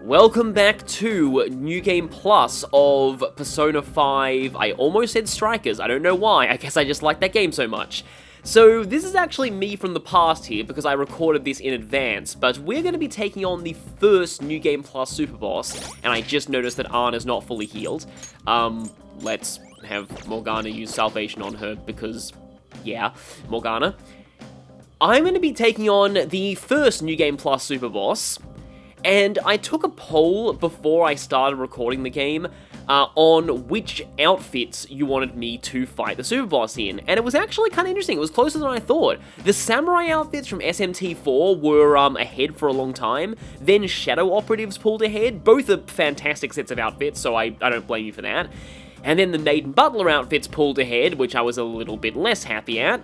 Welcome back to New Game Plus of Persona 5. I almost said Strikers, I don't know why, I guess I just like that game so much. So this is actually me from the past here, because I recorded this in advance, but we're going to be taking on the first New Game Plus Super Boss, and I just noticed that Ann is not fully healed. Let's have Morgana use Salvation on her, because, yeah, Morgana. I'm going to be taking on the first New Game Plus Super Boss, and I took a poll before I started recording the game on which outfits you wanted me to fight the Super Boss in, and it was actually kind of interesting. It was closer than I thought. The Samurai outfits from SMT4 were ahead for a long time, then Shadow Operatives pulled ahead. Both are fantastic sets of outfits, so I don't blame you for that. And then the Maiden Butler outfits pulled ahead, which I was a little bit less happy at.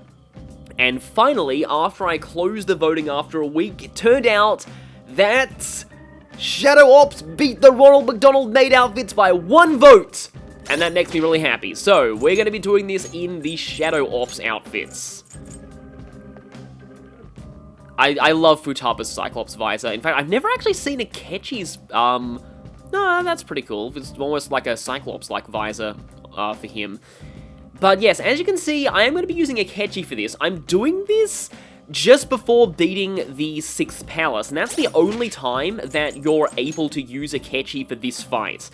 And finally, after I closed the voting after a week, it turned out that Shadow Ops beat the Ronald McDonald maid outfits by 1 vote! And that makes me really happy. So, we're going to be doing this in the Shadow Ops outfits. I love Futaba's Cyclops visor. In fact, I've never actually seen Akechi's, no, that's pretty cool. It's almost like a Cyclops-like visor for him. But yes, as you can see, I am going to be using Akechi for this. I'm doing this just before beating the 6th Palace, and that's the only time that you're able to use Akechi for this fight.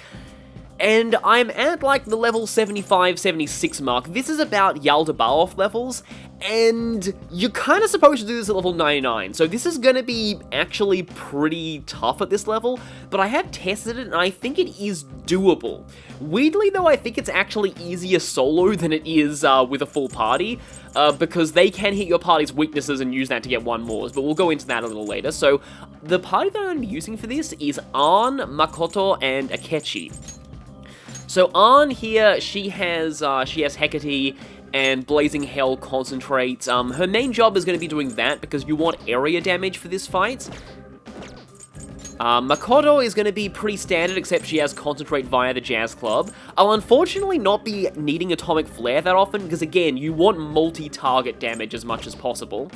And I'm at, like, the level 75, 76 mark. This is about Yalda Baoth levels, and you're kind of supposed to do this at level 99, so this is going to be actually pretty tough at this level, but I have tested it, and I think it is doable. Weirdly, though, I think it's actually easier solo than it is with a full party, because they can hit your party's weaknesses and use that to get 1 more, but we'll go into that a little later. So, the party that I'm going to be using for this is Ann, Makoto, and Akechi. So Ann here, she has Hecate and Blazing Hell Concentrate. Her main job is going to be doing that because you want area damage for this fight. Makoto is going to be pretty standard, except she has Concentrate via the Jazz Club. I'll unfortunately not be needing Atomic Flare that often, because again, you want multi-target damage as much as possible.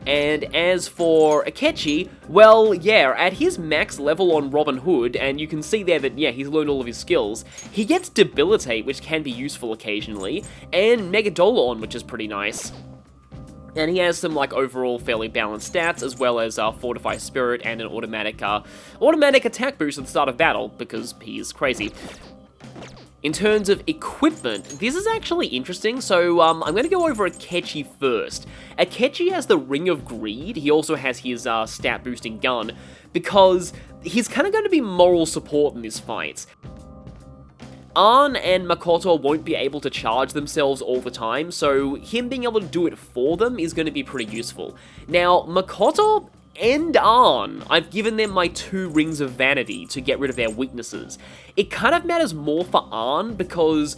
And as for Akechi, well, yeah, at his max level on Robin Hood, and you can see there that, yeah, he's learned all of his skills, he gets Debilitate, which can be useful occasionally, and Megadolon, which is pretty nice. And he has some, like, overall fairly balanced stats, as well as Fortify Spirit and an automatic attack boost at the start of battle, because he's crazy. In terms of equipment, this is actually interesting, so I'm going to go over Akechi first. Akechi has the Ring of Greed, he also has his stat-boosting gun, because he's kind of going to be moral support in this fight. Ann and Makoto won't be able to charge themselves all the time, so him being able to do it for them is going to be pretty useful. Now, Makoto and Ann, I've given them my 2 Rings of Vanity to get rid of their weaknesses. It kind of matters more for Ann because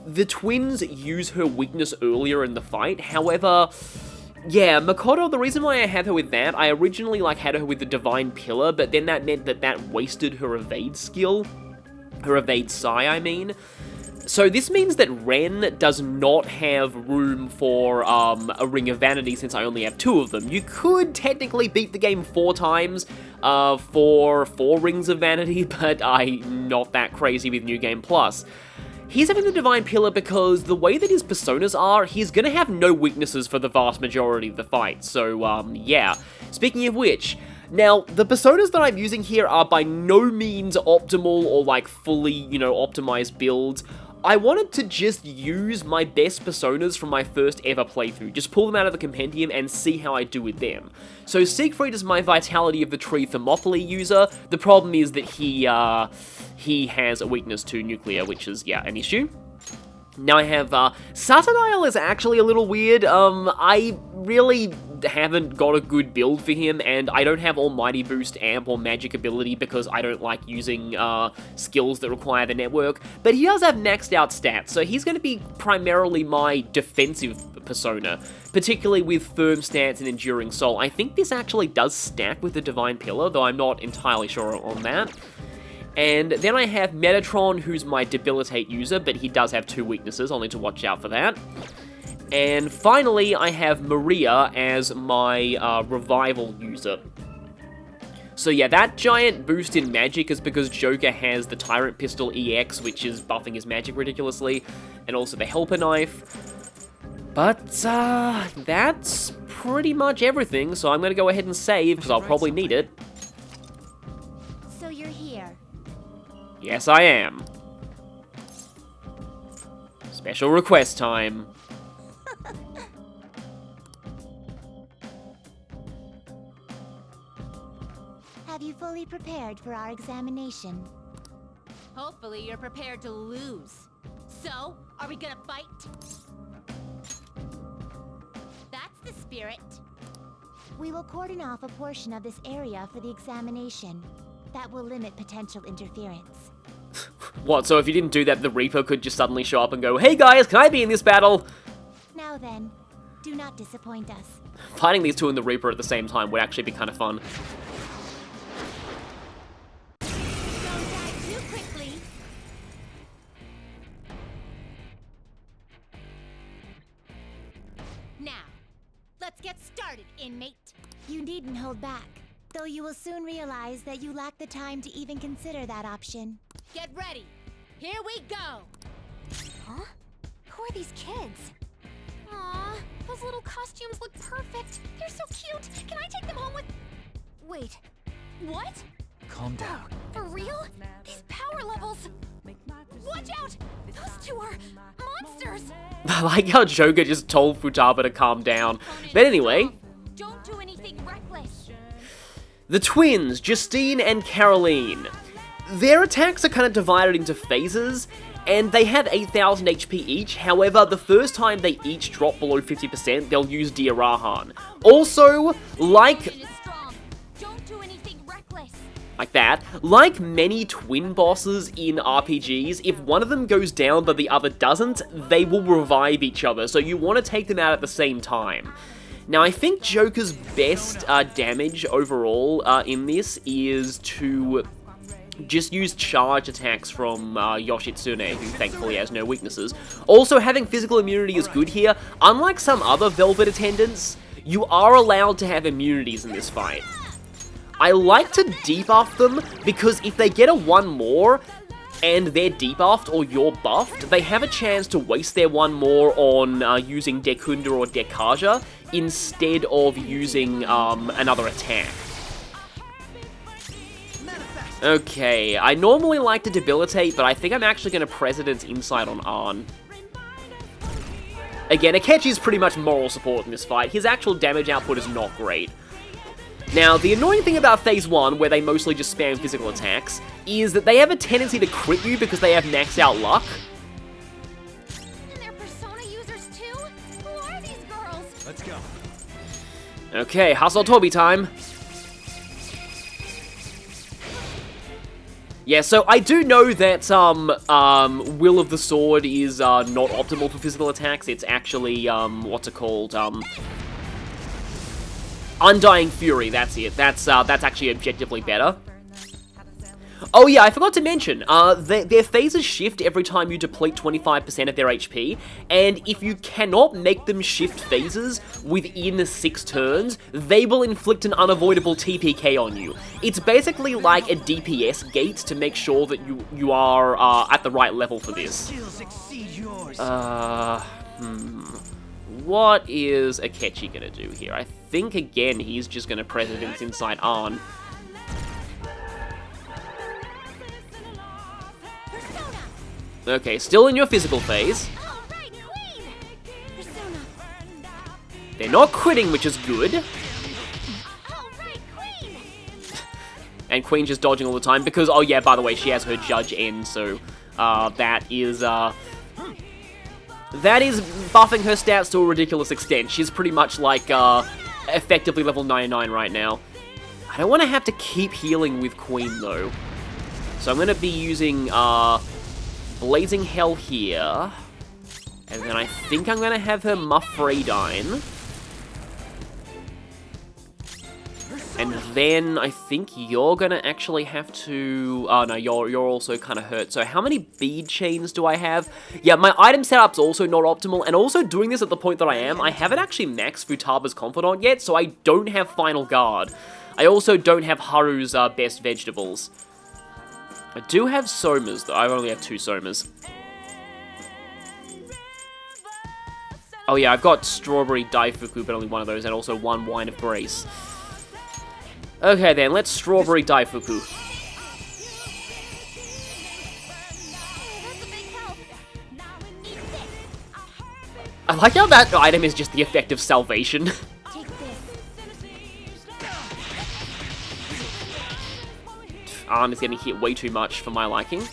the twins use her weakness earlier in the fight. However, yeah, Makoto, the reason why I had her with that, I originally had her with the Divine Pillar, but then that meant that wasted her evade skill. Her evade Psi, I mean. So this means that Ren does not have room for a Ring of Vanity since I only have 2 of them. You could technically beat the game 4 times for 4 Rings of Vanity, but I'm not that crazy with New Game Plus. He's having the Divine Pillar because the way that his personas are, he's going to have no weaknesses for the vast majority of the fight. So, yeah. Speaking of which, now, the personas that I'm using here are by no means optimal or, fully, optimized builds. I wanted to just use my best personas from my first ever playthrough, just pull them out of the compendium and see how I do with them. So Siegfried is my Vitality of the Tree Thermopylae user. The problem is that he has a weakness to nuclear, which is, yeah, an issue. Now I have, Saturnile is actually a little weird. I really haven't got a good build for him, and I don't have Almighty Boost, Amp, or Magic ability because I don't like using, skills that require the network, but he does have maxed out stats, so he's going to be primarily my defensive persona, particularly with Firm Stance and Enduring Soul. I think this actually does stack with the Divine Pillar, though I'm not entirely sure on that. And then I have Metatron, who's my Debilitate user, but he does have 2 weaknesses, I'll need to watch out for that. And finally, I have Maria as my Revival user. So yeah, that giant boost in magic is because Joker has the Tyrant Pistol EX, which is buffing his magic ridiculously, and also the Helper Knife. But, that's pretty much everything, so I'm gonna go ahead and save, because I'll probably need it. So you're here. Yes, I am. Special request time. Have you fully prepared for our examination? Hopefully you're prepared to lose. So, are we gonna fight? That's the spirit. We will cordon off a portion of this area for the examination. That will limit potential interference. What, so if you didn't do that, the Reaper could just suddenly show up and go, "Hey guys, can I be in this battle?" Now then, do not disappoint us. Fighting these two and the Reaper at the same time would actually be kind of fun. Don't die too quickly. Now, let's get started, inmate. You needn't hold back, though you will soon realize that you lack the time to even consider that option. Get ready. Here we go. Huh? Who are these kids? Aw, those little costumes look perfect. They're so cute. Can I take them home with... Wait, what? Calm down. For real? These power levels... Watch out! Those two are monsters! I like how Joker just told Futaba to calm down. But anyway, Don't do anything reckless. the twins, Justine and Caroline. Their attacks are kind of divided into phases, and they have 8,000 HP each. However, the first time they each drop below 50%, they'll use Diarahan. Also, like Is strong. Don't do anything reckless. that, like many twin bosses in RPGs, if one of them goes down but the other doesn't, they will revive each other, so you want to take them out at the same time. Now, I think Joker's best damage overall in this is to just use charge attacks from Yoshitsune, who thankfully has no weaknesses. Also, having physical immunity is good here. Unlike some other Velvet attendants, you are allowed to have immunities in this fight. I like to debuff them, because if they get a 1 more, and they're debuffed or you're buffed, they have a chance to waste their 1 more on using Dekunda or Dekaja, instead of using another attack. Okay, I normally like to debilitate, but I think I'm actually going to President's Insight on Arn. Again, Akechi's pretty much moral support in this fight. His actual damage output is not great. Now, the annoying thing about Phase 1, where they mostly just spam physical attacks, is that they have a tendency to crit you because they have maxed out luck. And they're Persona users too? Who are these girls? Let's go. Okay, Hustle Toby time. Yeah, so I do know that Will of the Sword is not optimal for physical attacks. It's actually what's it called? Undying Fury. That's it. That's actually objectively better. Oh yeah, I forgot to mention, their phases shift every time you deplete 25% of their HP, and if you cannot make them shift phases within 6 turns, they will inflict an unavoidable TPK on you. It's basically like a DPS gate to make sure that you are at the right level for this. What is Akechi gonna do here? I think, again, he's just gonna President's Insight on. Okay, still in your physical phase. All right, Queen! Persona. They're not quitting, which is good. All right, Queen! And Queen just dodging all the time because, oh yeah, by the way, she has her Judge End, so that is buffing her stats to a ridiculous extent. She's pretty much like effectively level 99 right now. I don't want to have to keep healing with Queen though, so I'm going to be using Blazing Hell here, and then I think I'm going to have her Muff Radine. And then I think you're going to actually have to... Oh no, you're also kind of hurt. So how many bead chains do I have? Yeah, my item setup's also not optimal, and also doing this at the point that I am, I haven't actually maxed Futaba's Confidant yet, so I don't have Final Guard. I also don't have Haru's best vegetables. I do have Somas, though. I only have 2 Somas. Oh yeah, I've got Strawberry Daifuku, but only one of those, and also 1 Wine of Grace. Okay then, let's Strawberry Daifuku. I like how that item is just the effect of salvation. Take this. Arm is getting hit way too much for my liking.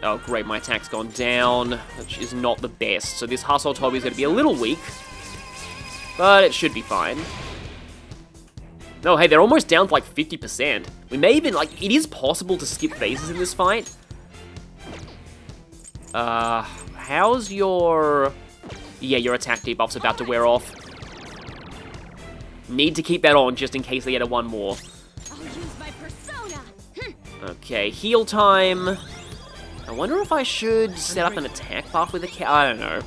Oh great, my attack's gone down, which is not the best. So this Hustle Toby is going to be a little weak, but it should be fine. No, hey, they're almost down to like 50%. We may even, like, it is possible to skip phases in this fight. How's your... Yeah, your attack debuff's about to wear off. Need to keep that on just in case they get a 1 more. I'll use my persona. Okay, heal time. I wonder if I should set up an attack buff with a cat. I don't know.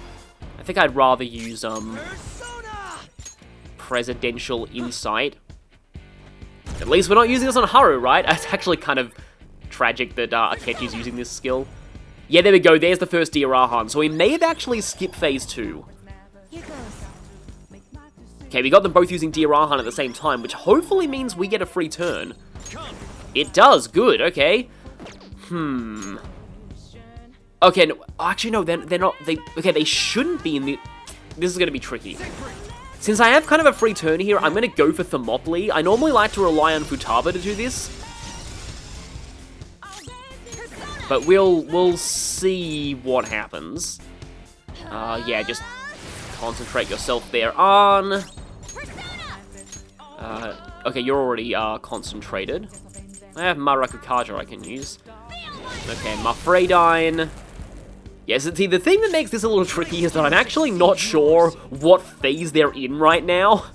I think I'd rather use, Presidential Insight. At least we're not using this on Haru, right? It's actually kind of tragic that Akechi's using this skill. Yeah, there we go. There's the first Diarahan. So we may have actually skipped phase 2. Here goes. Okay, we got them both using Diarahan at the same time, which hopefully means we get a free turn. It does. Good. Okay. Okay, no, actually, no, they're not, okay, they shouldn't be in the, this is going to be tricky. Since I have kind of a free turn here, I'm going to go for Thermopylae. I normally like to rely on Futaba to do this. But we'll see what happens. Yeah, just concentrate yourself there on. Okay, you're already, concentrated. I have Marakukaja I can use. Okay, Mafredyne. Yes, see, the thing that makes this a little tricky is that I'm actually not sure what phase they're in right now.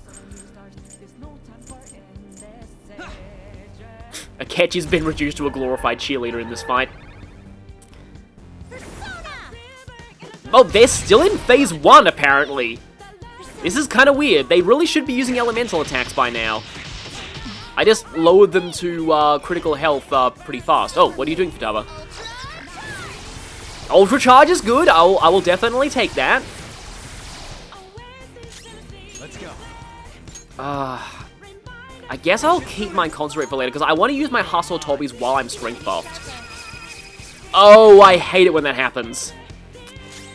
Akechi's been reduced to a glorified cheerleader in this fight. Oh, they're still in phase 1, apparently. This is kind of weird. They really should be using elemental attacks by now. I just lowered them to critical health pretty fast. Oh, what are you doing, Futaba? Ultra Charge is good. I will definitely take that. Let's go. I guess I'll keep my Concentrate for later, because I want to use my Hustle Tobbies while I'm strength buffed. Oh, I hate it when that happens.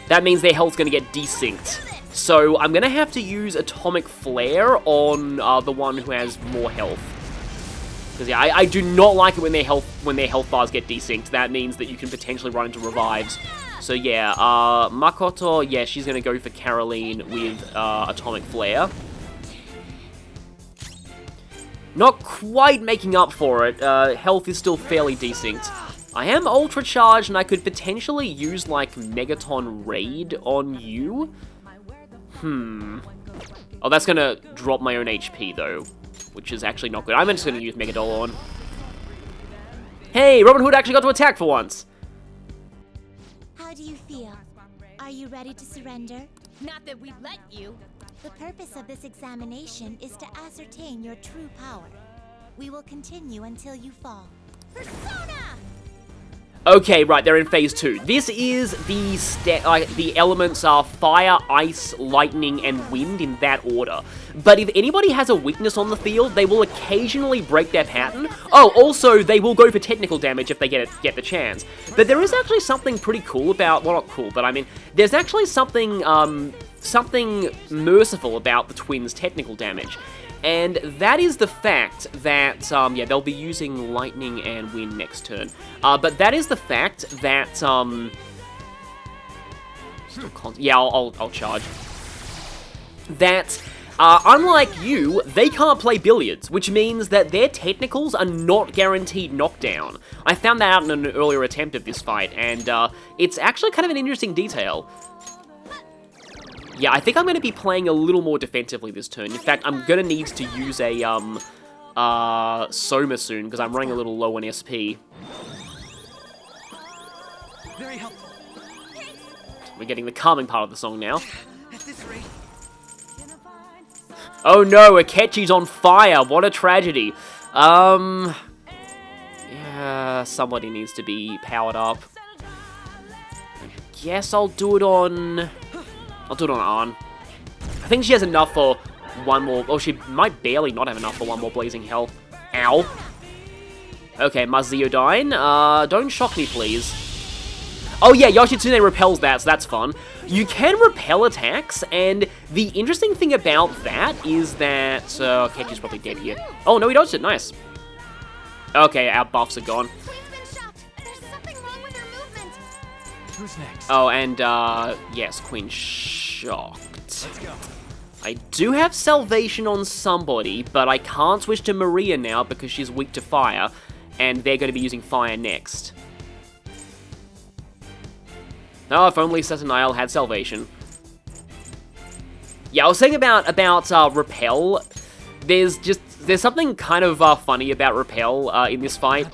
That means their health's going to get desynced. So I'm going to have to use Atomic Flare on the one who has more health. Because yeah, I do not like it when their health bars get desynced. That means that you can potentially run into revives. So yeah, Makoto, yeah, she's going to go for Caroline with Atomic Flare. Not quite making up for it. Health is still fairly desynced. I am Ultra Charged, and I could potentially use, like, Megaton Raid on you. Oh, that's going to drop my own HP, though, which is actually not good. I'm just going to use Megadol on. Hey, Robin Hood actually got to attack for once. How do you feel? Are you ready to surrender? Not that we'd let you. The purpose of this examination is to ascertain your true power. We will continue until you fall. Persona! Okay, right, they're in phase 2. This is the elements are fire, ice, lightning, and wind in that order. But if anybody has a weakness on the field, they will occasionally break their pattern. Oh, also, they will go for technical damage if they get the chance. But there is actually something pretty cool about, well, not cool, but I mean, there's actually something merciful about the twins' technical damage. And that is the fact that, yeah, they'll be using lightning and wind next turn. But that is the fact that, yeah, I'll charge. That, unlike you, they can't play billiards, which means that their technicals are not guaranteed knockdown. I found that out in an earlier attempt of this fight, and, it's actually kind of an interesting detail. Yeah, I think I'm going to be playing a little more defensively this turn. In fact, I'm going to need to use a, Soma soon, because I'm running a little low on SP. Very helpful. We're getting the calming part of the song now. At this rate. Oh no, Akechi's on fire. What a tragedy. Yeah, somebody needs to be powered up. I guess I'll do it on Arn. I think she has enough for one more. Oh, she might barely not have enough for one more Blazing Hell. Ow. Okay, Maziodyne. Don't shock me, please. Oh yeah, Yoshitsune repels that, so that's fun. You can repel attacks, and the interesting thing about that is that... Akechi's probably dead here. Oh, no, he dodged it. Nice. Okay, our buffs are gone. Queen's been shocked. There's something wrong with her movement. Who's next? Oh, and, yes, Queen shocked. Let's go. I do have Salvation on somebody, but I can't switch to Maria now because she's weak to fire, and they're going to be using fire next. Oh, if only Satanile had Salvation. Yeah, I was saying about Repel. There's something kind of funny about Repel in this fight.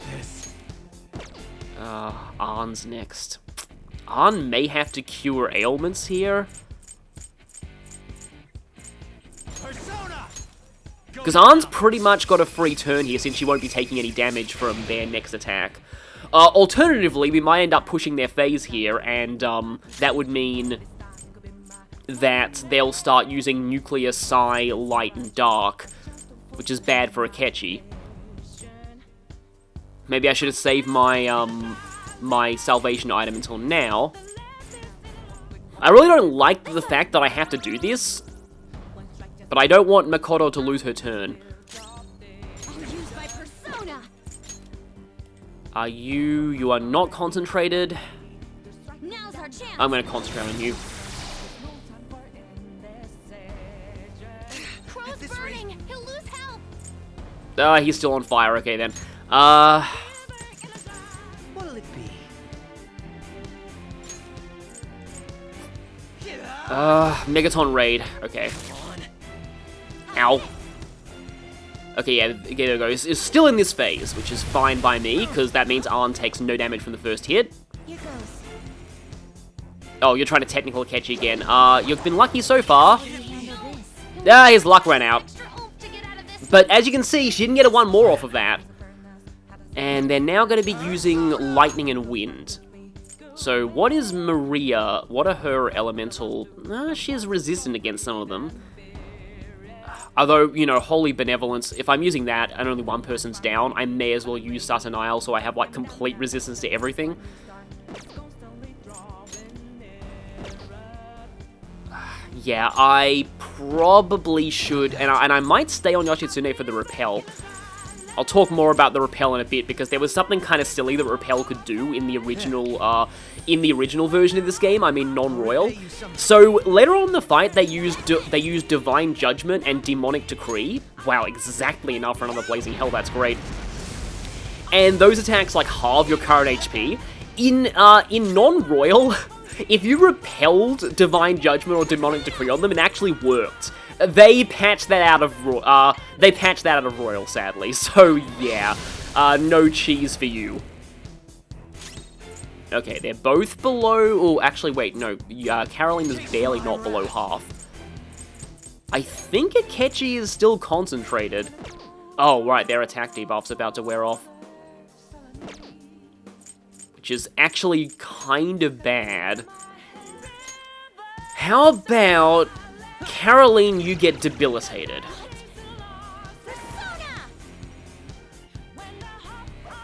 Arn's next. Arn may have to cure ailments here. Because Arn's pretty much got a free turn here since she won't be taking any damage from their next attack. Alternatively, we might end up pushing their phase here, and that would mean that they'll start using Nuclear, Psi, Light, and Dark, which is bad for Akechi. Maybe I should have saved my, my Salvation item until now. I really don't like the fact that I have to do this, but I don't want Makoto to lose her turn. I'll use my persona. You are not concentrated. Now's our chance. I'm gonna concentrate on you. Crow's burning. He'll lose help. He's still on fire, okay then. What'll it be? Megaton Raid, okay. Ow. Okay, yeah, there we go. It's still in this phase, which is fine by me, because that means Arn takes no damage from the first hit. Here goes. Oh, you're trying to technical Akechi again. You've been lucky so far. How do we handle this? His luck ran out. Extra oomph to get out of this. But as you can see, she didn't get a one more off of that. And they're now going to be using Lightning and Wind. So what is Maria? What are her elemental... she is resistant against some of them. Although, you know, Holy Benevolence, if I'm using that and only one person's down, I may as well use Satanile so I have, like, complete resistance to everything. Yeah, I probably should, and I might stay on Yoshitsune for the Repel. I'll talk more about the Repel in a bit, because there was something kind of silly that Repel could do in the original version of this game, I mean non-royal. So, later on in the fight, they used Divine Judgment and Demonic Decree. Wow, exactly enough for another Blazing Hell, that's great. And those attacks, like, halve your current HP. In non-royal, if you repelled Divine Judgment or Demonic Decree on them, it actually worked. They patched that out of Royal, sadly. So yeah, no cheese for you. Okay, they're both below. Oh, actually, wait, no. Caroline is barely not below half. I think Akechi is still concentrated. Oh, right, their attack debuff's about to wear off, which is actually kind of bad. How about Caroline, you get debilitated.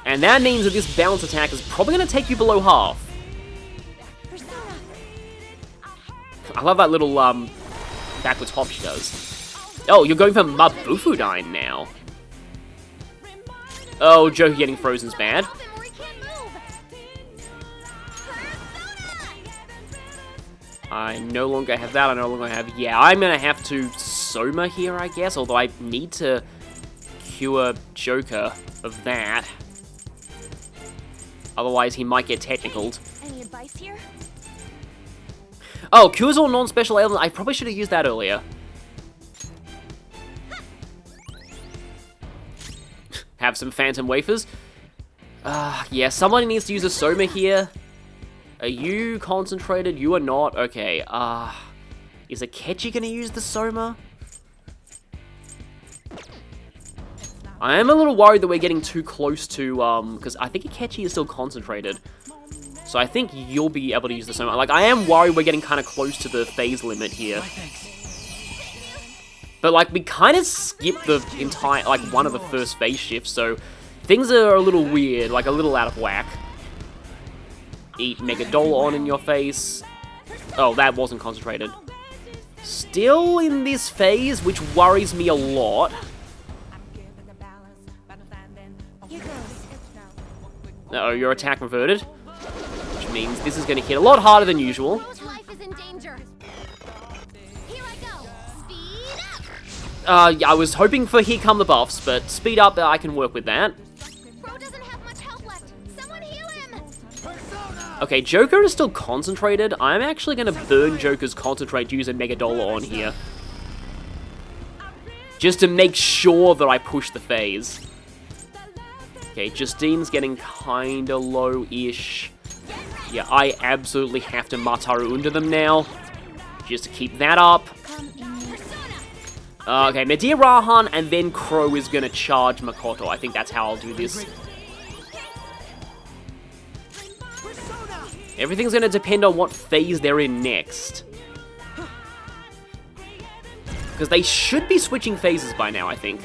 And that means that this bounce attack is probably going to take you below half. I love that little, backwards hop she does. Oh, you're going for Mabufudyne now. Oh, Joker getting frozen's bad. I no longer have that, I no longer have... Yeah, I'm gonna have to Soma here, I guess, although I need to cure Joker of that. Otherwise, he might get technicaled. Any advice here? Oh, cures all non-special ailments. I probably should have used that earlier. Have some phantom wafers. Yeah, somebody needs to use a Soma here. Are you concentrated? You are not? Okay, is Akechi gonna use the Soma? I am a little worried that we're getting too close to, because I think Akechi is still concentrated. So I think you'll be able to use the Soma. Like, I am worried we're getting kind of close to the phase limit here. But, like, we kind of skipped the entire, like, one of the first phase shifts, so things are a little weird, like, a little out of whack. Eat Megadolon in your face. Oh, that wasn't concentrated. Still in this phase, which worries me a lot. Uh-oh, your attack reverted. Which means this is going to hit a lot harder than usual. Life is in danger. Here I go. Speed up. Yeah, I was hoping for here come the buffs, but speed up, I can work with that. Bro doesn't have much health left. Someone heal him. Okay, Joker is still concentrated. I'm actually going to burn Joker's concentrate to use a Megadolon on here. Just to make sure that I push the phase. Okay, Justine's getting kinda low-ish. Yeah, I absolutely have to Mataru under them now. Just to keep that up. Okay, Medea Rahan and then Crow is gonna charge Makoto. I think that's how I'll do this. Everything's gonna depend on what phase they're in next. Because they should be switching phases by now, I think.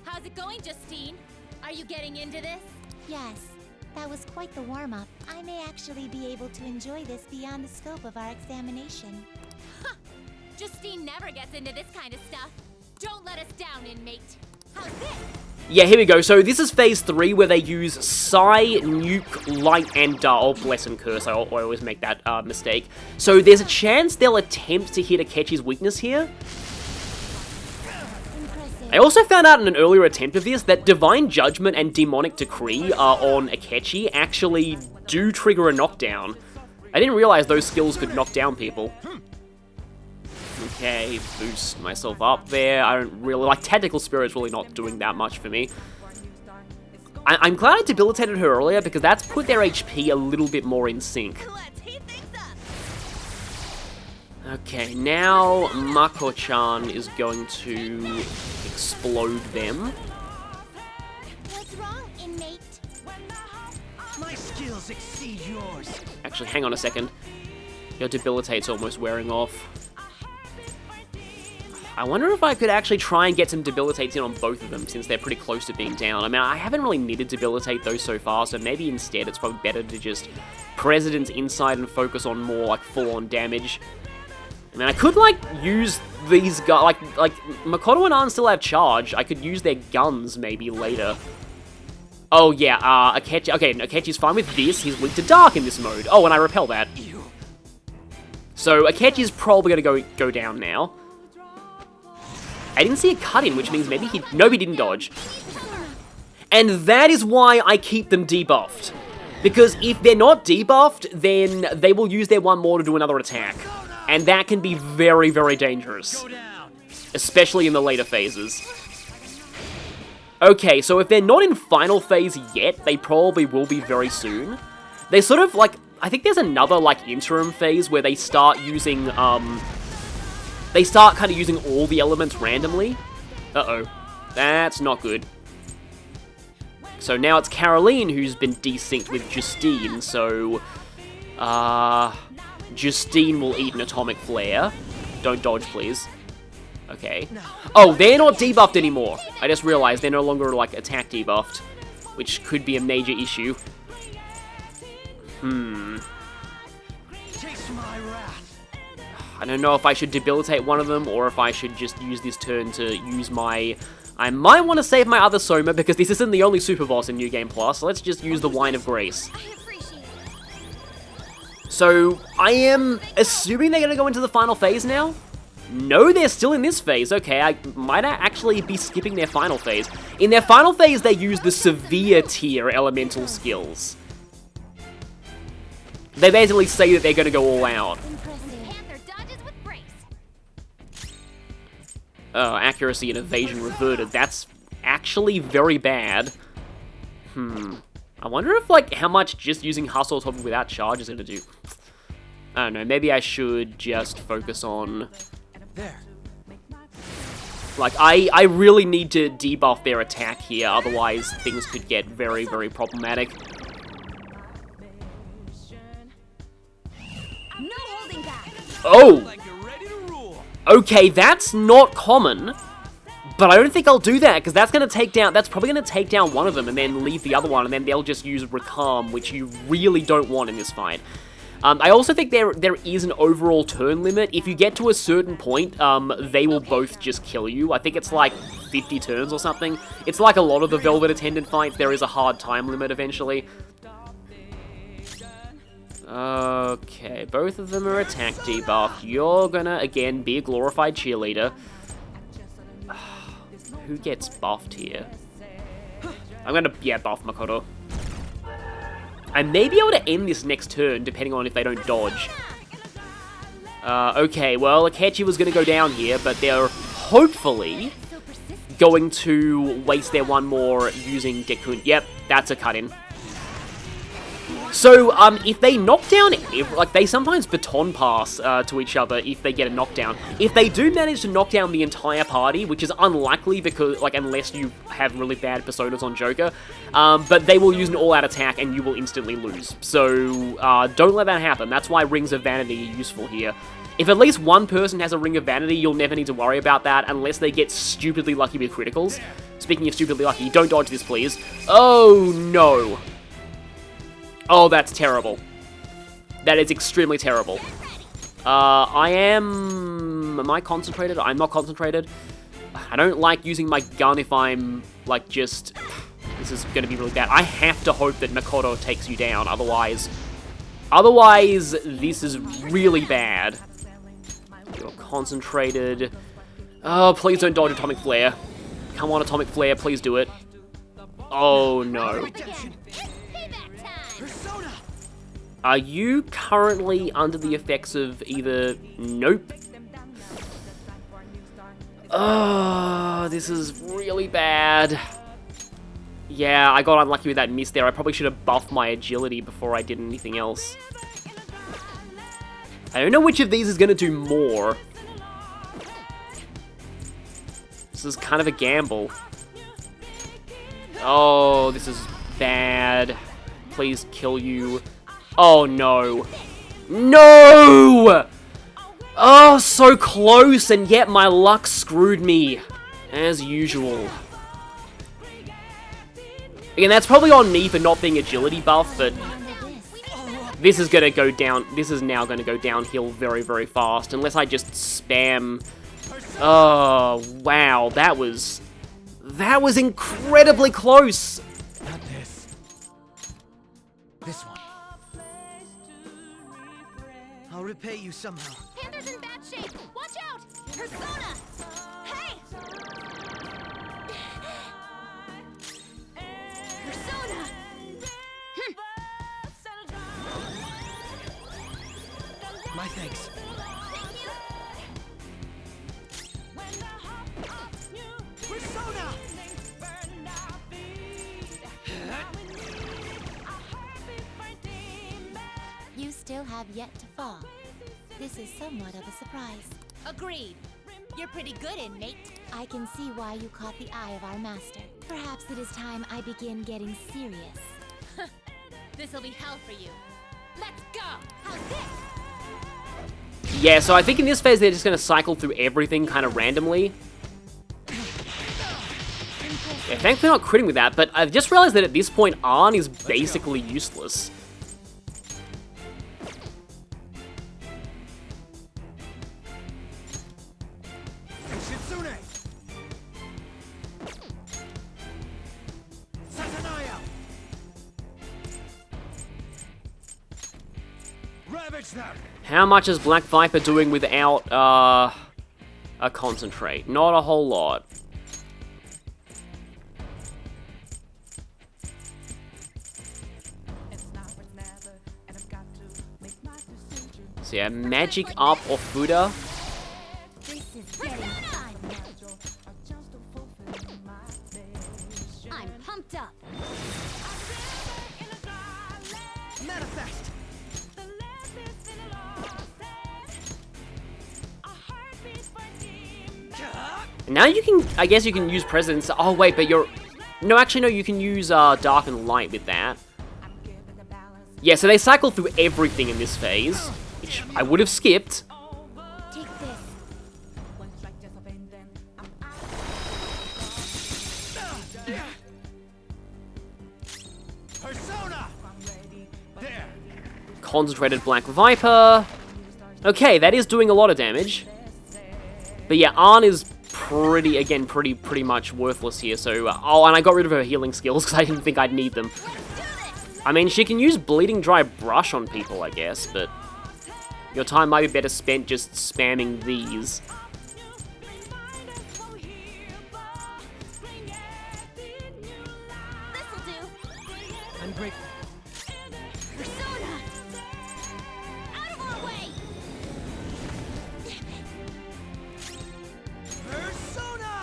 How's it going, Justine? Are you getting into this? Yes, that was quite the warm-up. I may actually be able to enjoy this beyond the scope of our examination. Justine never gets into this kind of stuff. Don't let us down, inmate. How's this? Yeah, here we go. So this is phase 3 where they use Psi, Nuke, Light, and Dark. Oh, bless and curse. I always make that mistake. So there's a chance they'll attempt to hit Akechi's weakness here. I also found out in an earlier attempt of this that Divine Judgment and Demonic Decree on Akechi actually do trigger a knockdown. I didn't realize those skills could knock down people. Okay, boost myself up there. I don't really... Like, Tactical Spirit's really not doing that much for me. I'm glad I debilitated her earlier because that's put their HP a little bit more in sync. Okay, now Mako-chan is going to explode them. What's wrong, inmate? My skills exceed yours. Actually, hang on a second. Your debilitate's almost wearing off. I wonder if I could actually try and get some debilitates in on both of them, since they're pretty close to being down. I mean, I haven't really needed to debilitate those so far, so maybe instead it's probably better to just President's Insight and focus on more, like, full-on damage. I mean, I could, like, use these guys, like, Makoto and Arn still have charge. I could use their guns, maybe, later. Oh, yeah, Akechi, okay, Akechi's fine with this. He's weak to dark in this mode. Oh, and I repel that. So, Akechi's probably gonna go down now. I didn't see a cut-in, which means maybe he... No, he didn't dodge. And that is why I keep them debuffed. Because if they're not debuffed, then they will use their one more to do another attack. And that can be very, very dangerous. Especially in the later phases. Okay, so if they're not in final phase yet, they probably will be very soon. They sort of, like... I think there's another, like, interim phase where they start using, They start kind of using all the elements randomly. Uh-oh. That's not good. So now it's Caroline who's been desynced with Justine, so... Justine will eat an Atomic Flare. Don't dodge, please. Okay. Oh, they're not debuffed anymore. I just realized they're no longer, like, attack debuffed. Which could be a major issue. Taste my wrath. I don't know if I should debilitate one of them, or if I should just use this turn to use my... I might want to save my other Soma, because this isn't the only super boss in New Game Plus, so let's just use the Wine of Grace. So, I am assuming they're going to go into the final phase now? No, they're still in this phase. Okay, I might actually be skipping their final phase. In their final phase, they use the severe tier elemental skills. They basically say that they're going to go all out. Accuracy and evasion reverted. That's actually very bad. I wonder if, like, how much just using Hustle top without charge is going to do. I don't know, maybe I should just focus on... There. Like, I really need to debuff their attack here, otherwise things could get very, very problematic. No holding back. Oh! Like you're ready to rule. Okay, that's not common, but I don't think I'll do that, because that's probably going to take down one of them and then leave the other one, and then they'll just use Recalm, which you really don't want in this fight. I also think there is an overall turn limit. If you get to a certain point, they will both just kill you. I think it's like 50 turns or something. It's like a lot of the Velvet Attendant fights. There is a hard time limit eventually. Okay, both of them are attack debuff. You're gonna, again, be a glorified cheerleader. Who gets buffed here? I'm gonna, yeah, buff Makoto. I may be able to end this next turn, depending on if they don't dodge. Okay, well, Akechi was going to go down here, but they're hopefully going to waste their one more using Gekun. Yep, that's a cut-in. So, if they knock down, like, they sometimes baton pass to each other if they get a knockdown. If they do manage to knock down the entire party, which is unlikely because, like, unless you have really bad personas on Joker, but they will use an all-out attack and you will instantly lose. So, don't let that happen. That's why Rings of Vanity are useful here. If at least one person has a Ring of Vanity, you'll never need to worry about that unless they get stupidly lucky with criticals. Speaking of stupidly lucky, don't dodge this, please. Oh, no. Oh, that's terrible. That is extremely terrible. Am I concentrated? I'm not concentrated. I don't like using my gun if I'm, like, just... This is going to be really bad. I have to hope that Makoto takes you down, otherwise, this is really bad. You're concentrated. Oh, please don't dodge Atomic Flare. Come on, Atomic Flare, please do it. Oh, no. Are you currently under the effects of either... Nope. Oh, this is really bad. Yeah, I got unlucky with that miss there. I probably should have buffed my agility before I did anything else. I don't know which of these is going to do more. This is kind of a gamble. Oh, this is bad. Please kill you. Oh, no. No! Oh, so close, and yet my luck screwed me. As usual. Again, that's probably on me for not being agility buff, but... This is gonna go down... This is now gonna go downhill very, very fast. Unless I just spam... Oh, wow. That was incredibly close! Not this. This one. I'll repay you somehow. Panther's in bad shape. Watch out! Persona! Hey! Persona! My thanks. Persona! You still have yet to fall. This is somewhat of a surprise. Agreed. You're pretty good, inmate. I can see why you caught the eye of our master. Perhaps it is time I begin getting serious. This'll be hell for you. Let's go! How's this? Yeah, so I think in this phase they're just going to cycle through everything kind of randomly. Yeah, thankfully not critting with that, but I've just realized that at this point, Arn is basically useless. Shitsune! Satanaya! Ravage them! How much is Black Viper doing without, a concentrate? Not a whole lot. So yeah, magic up or Fuda. This is getting fun. I'm pumped up. Manifest! Now you can, I guess you can use Presidents. Oh wait, but you're, no, actually no, you can use Dark and Light with that. Yeah, so they cycle through everything in this phase, which I would have skipped. Take this. Persona! There! Concentrated Black Viper. Okay, that is doing a lot of damage. But yeah, Arn is pretty much worthless here, so... oh, and I got rid of her healing skills because I didn't think I'd need them. I mean, she can use Bleeding Dry Brush on people, I guess, but... your time might be better spent just spamming these. This'll do. I'm grateful. Persona! Out of our way! Persona!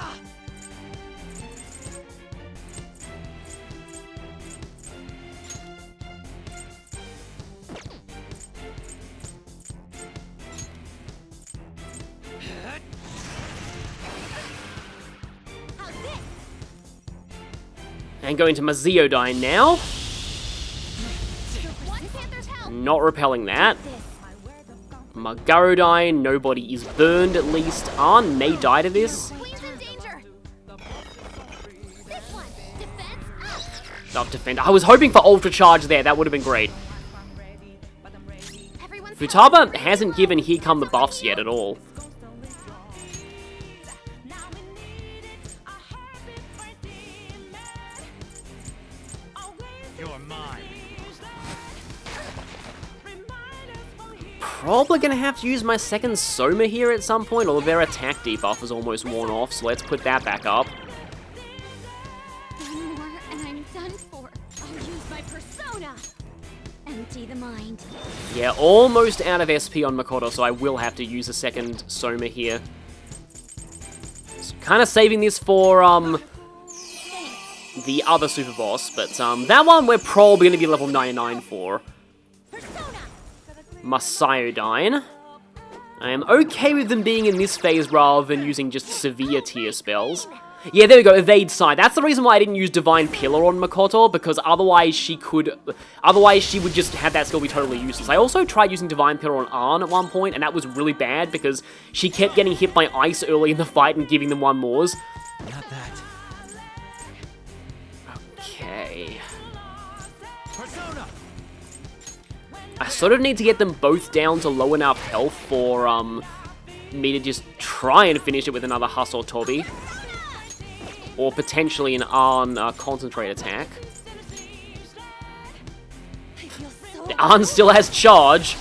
How's this? And going to my Zeodyne now. One Panther's help! Not repelling that. This. My Garodyne, nobody is burned at least. Arn may die to this. Queen's in danger! This one! Defense up! Not defend. I was hoping for Ultra Charge there, that would have been great. Everyone's Futaba hasn't given Here Come the Buffs yet at all. You're mine. Probably gonna have to use my second Soma here at some point, although their attack debuff is almost worn off, so let's put that back up. One more and I'm done for. I'll use my persona! Empty the mind. Yeah, almost out of SP on Makoto, so I will have to use a second Soma here. Kind of saving this for, the other super boss, but, that one we're probably gonna be level 99 for. Masayodyne. I am okay with them being in this phase rather than using just severe tier spells. Yeah, there we go, Evade Side. That's the reason why I didn't use Divine Pillar on Makoto, because otherwise she would just have that skill be totally useless. I also tried using Divine Pillar on Arn at one point, and that was really bad because she kept getting hit by ice early in the fight and giving them 1-mores. Not that. Okay. Persona! I sort of need to get them both down to low enough health for, me to just try and finish it with another Huss or Toby. Or potentially an Arn concentrate attack. Arn still has charge,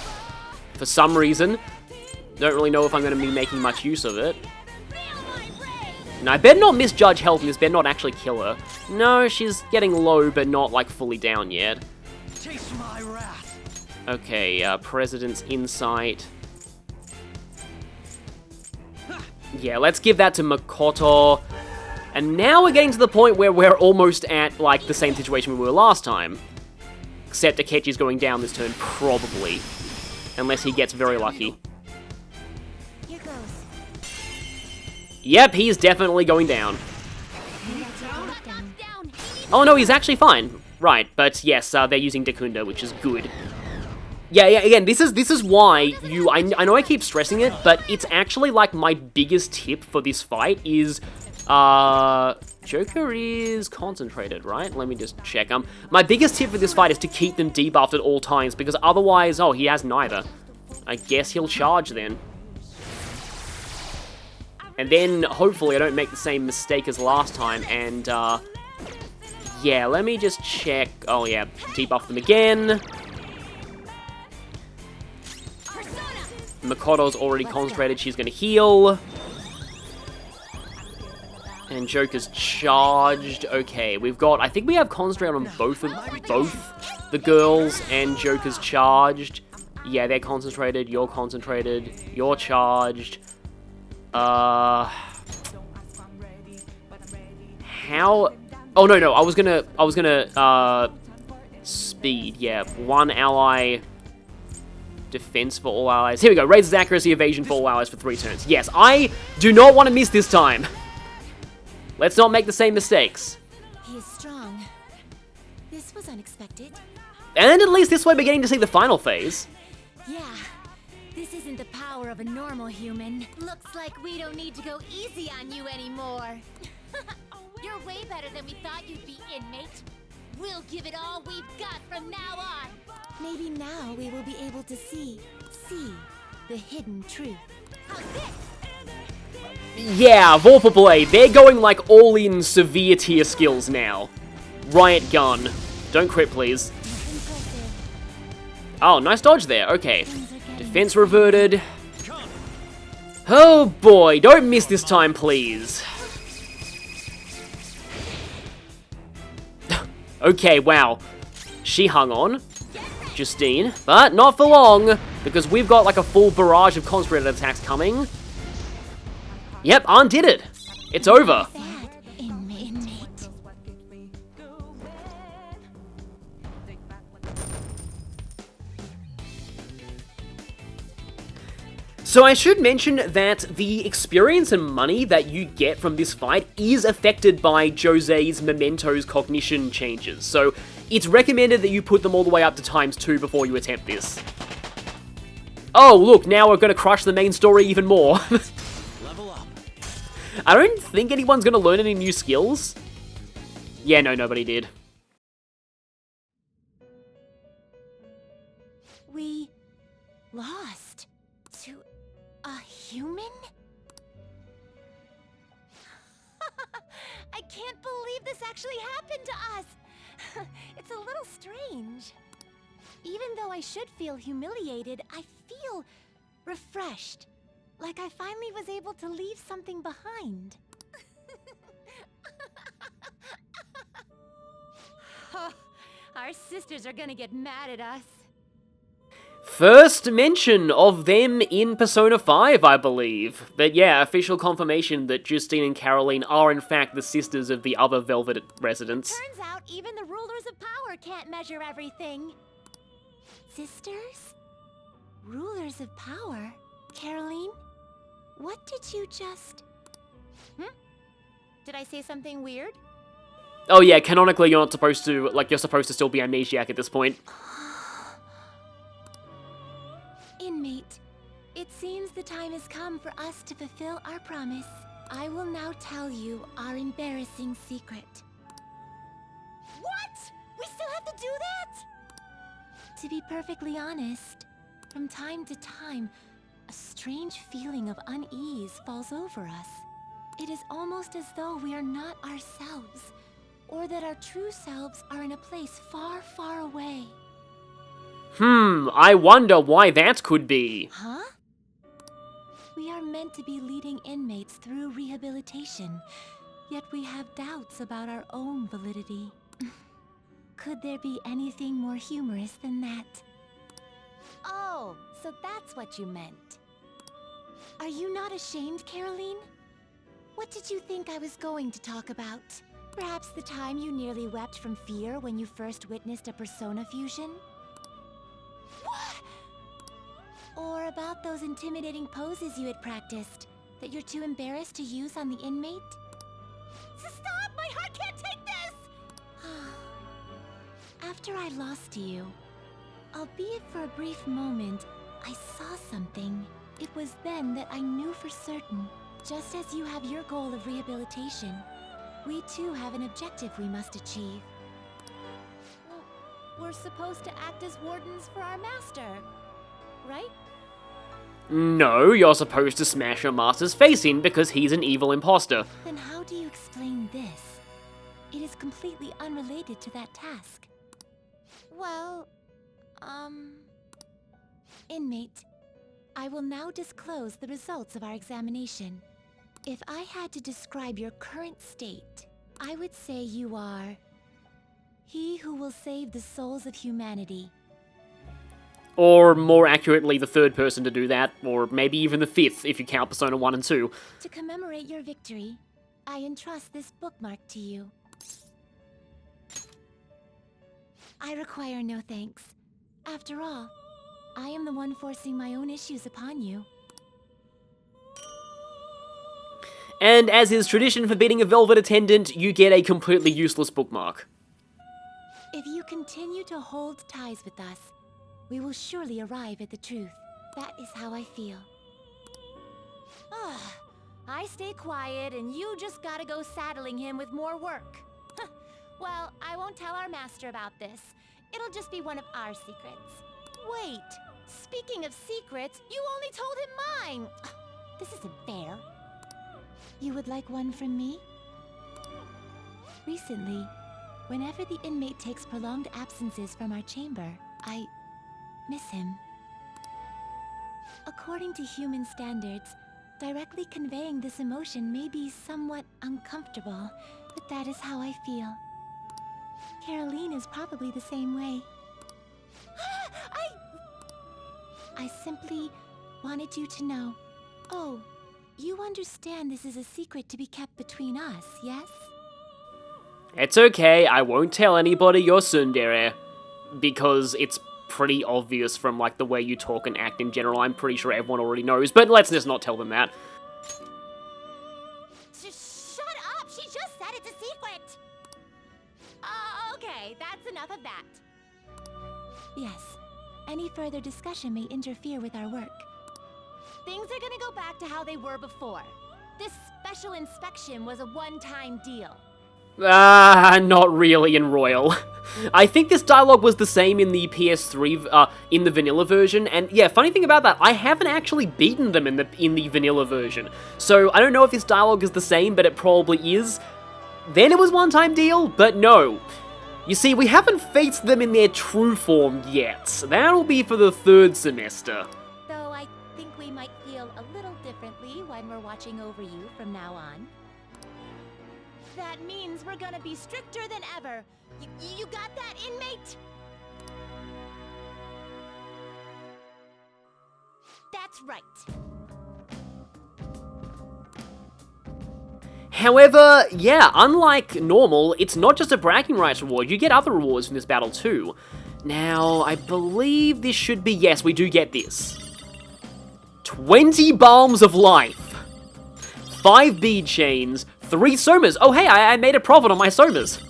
for some reason. Don't really know if I'm going to be making much use of it. And I better not misjudge health, and this better not actually kill her. No, she's getting low, but not, like, fully down yet. Taste my wrath. Okay, President's Insight. Yeah, let's give that to Makoto. And now we're getting to the point where we're almost at, like, the same situation we were last time. Except Akechi's going down this turn, probably. Unless he gets very lucky. Here goes. Yep, he's definitely going down. Down. Down! Oh no, he's actually fine. Right, but yes, they're using Dekunda, which is good. Yeah, again, this is why I know I keep stressing it, but it's actually, like, my biggest tip for this fight is, Joker is concentrated, right? Let me just check. My biggest tip for this fight is to keep them debuffed at all times, because otherwise, oh, he has neither. I guess he'll charge then. And then, hopefully, I don't make the same mistake as last time, and, yeah, let me just check. Oh, yeah, debuff them again. Makoto's already concentrated, she's gonna heal. And Joker's charged. Okay, we've got, I think we have concentrate on both the girls, and Joker's charged. Yeah, they're concentrated, you're charged. How? Oh, no, I was gonna, speed, yeah. One ally, defense for all allies. Here we go, raises accuracy, evasion for all allies for 3 turns. Yes, I do not want to miss this time. Let's not make the same mistakes. He is strong. This was unexpected. And at least this way we're getting to see the final phase. Yeah, this isn't the power of a normal human. Looks like we don't need to go easy on you anymore. You're way better than we thought you'd be, inmate. We'll give it all we've got from now on. Maybe now we will be able to see the hidden truth. How's this? Yeah, Vorpal Blade, they're going like all-in severe tier skills now. Riot Gun. Don't crit, please. Impressive. Oh, nice dodge there. Okay. Things are getting Defense reverted. Oh boy, don't miss this time, please. Okay, wow. She hung on. Justine. But not for long, because we've got like a full barrage of concentrated attacks coming. Yep, undid it. It's over. bad, inmate. So I should mention that the experience and money that you get from this fight is affected by Jose's Memento's cognition changes, so it's recommended that you put them all the way up to ×2 before you attempt this. Oh, look, now we're gonna crush the main story even more. Level up. I don't think anyone's gonna learn any new skills. Yeah, no, nobody did. We lost to a human? I can't believe this actually happened to us. It's a little strange. Even though I should feel humiliated, I feel refreshed. Like I finally was able to leave something behind. Our sisters are gonna get mad at us. First mention of them in Persona 5, I believe. But yeah, official confirmation that Justine and Caroline are in fact the sisters of the other Velvet residents. Turns out even the rulers of power can't measure everything. Sisters? Rulers of power? Caroline? What did you just... Did I say something weird? Oh yeah, canonically you're not supposed to, like, you're supposed to still be amnesiac at this point. Inmate, it seems the time has come for us to fulfill our promise. I will now tell you our embarrassing secret. What? We still have to do that? To be perfectly honest, from time to time, a strange feeling of unease falls over us. It is almost as though we are not ourselves, or that our true selves are in a place far, far away. I wonder why that could be. Huh? We are meant to be leading inmates through rehabilitation, yet we have doubts about our own validity. Could there be anything more humorous than that? Oh, so that's what you meant. Are you not ashamed, Caroline? What did you think I was going to talk about? Perhaps the time you nearly wept from fear when you first witnessed a persona fusion? Or about those intimidating poses you had practiced that you're too embarrassed to use on the inmate? Stop! My heart can't take this! After I lost you, albeit for a brief moment, I saw something. It was then that I knew for certain, just as you have your goal of rehabilitation, we too have an objective we must achieve. We're supposed to act as wardens for our master, right? No, you're supposed to smash your master's face in because he's an evil imposter. Then how do you explain this? It is completely unrelated to that task. Well, Inmate, I will now disclose the results of our examination. If I had to describe your current state, I would say you are... he who will save the souls of humanity. Or more accurately, the third person to do that, or maybe even the fifth if you count Persona 1 and 2. To commemorate your victory, I entrust this bookmark to you. I require no thanks. After all, I am the one forcing my own issues upon you. And as is tradition for beating a velvet attendant, you get a completely useless bookmark. If you continue to hold ties with us, we will surely arrive at the truth. That is how I feel. I stay quiet and you just gotta go saddling him with more work. Well, I won't tell our master about this. It'll just be one of our secrets. Wait, speaking of secrets, you only told him mine! This isn't fair. You would like one from me? Recently, whenever the inmate takes prolonged absences from our chamber, I miss him. According to human standards, directly conveying this emotion may be somewhat uncomfortable, but that is how I feel. Caroline is probably the same way. I simply wanted you to know. Oh, you understand this is a secret to be kept between us, yes? It's okay, I won't tell anybody you're tsundere, because it's pretty obvious from, like, the way you talk and act in general. I'm pretty sure everyone already knows, but let's just not tell them that. Shut up! She just said it's a secret! Okay, that's enough of that. Yes. Any further discussion may interfere with our work. Things are gonna go back to how they were before. This special inspection was a one-time deal. Not really in Royal. I think this dialogue was the same in the PS3, in the vanilla version, and yeah, funny thing about that, I haven't actually beaten them in the vanilla version. So I don't know if this dialogue is the same, but it probably is. Then it was one-time deal, but no. You see, we haven't faced them in their true form yet. That'll be for the 3rd semester. Though I think we might feel a little differently when we're watching over you from now on. That means we're gonna be stricter than ever. You got that, inmate? That's right. However, yeah, unlike normal, it's not just a bragging rights reward, you get other rewards from this battle too. Now, I believe this should be, yes, we do get this. 20 Balms of Life, 5 bead chains, 3 somas. Oh hey, I made a profit on my somas.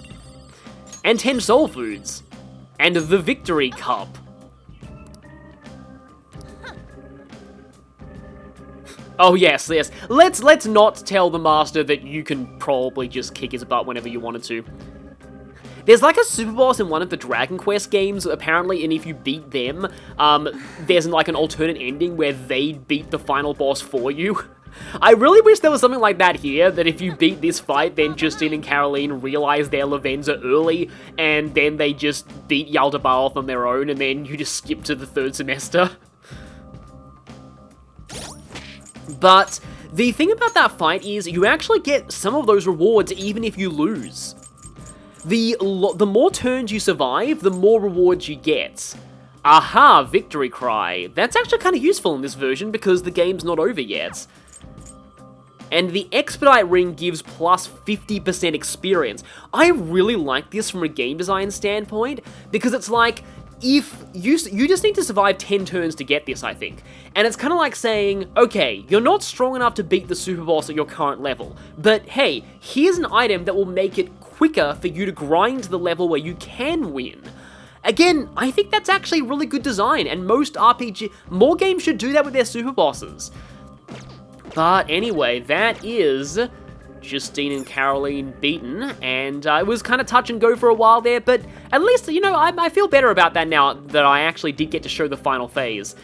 And 10 soul foods. And the victory cup. Oh yes, yes. Let's not tell the master that you can probably just kick his butt whenever you wanted to. There's like a super boss in one of the Dragon Quest games, apparently, and if you beat them, there's like an alternate ending where they beat the final boss for you. I really wish there was something like that here, that if you beat this fight, then Justine and Caroline realize their Lavenza early, and then they just beat Yaldy off on their own, and then you just skip to the 3rd semester. But the thing about that fight is you actually get some of those rewards even if you lose. The more turns you survive, the more rewards you get. Aha, victory cry. That's actually kind of useful in this version because the game's not over yet. And the expedite ring gives plus 50% experience. I really like this from a game design standpoint because it's like, if you just need to survive 10 turns to get this, I think. And it's kind of like saying, okay, you're not strong enough to beat the super boss at your current level, but hey, here's an item that will make it quicker for you to grind to the level where you can win. Again, I think that's actually really good design, and more games should do that with their super bosses. But anyway, that is Justine and Caroline beaten, and it was kind of touch and go for a while there, but at least, you know, I feel better about that now that I actually did get to show the final phase.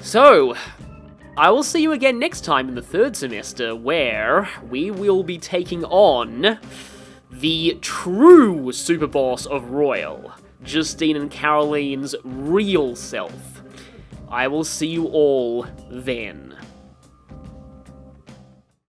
So, I will see you again next time in the 3rd semester, where we will be taking on the true super boss of Royal, Justine and Caroline's real self. I will see you all then.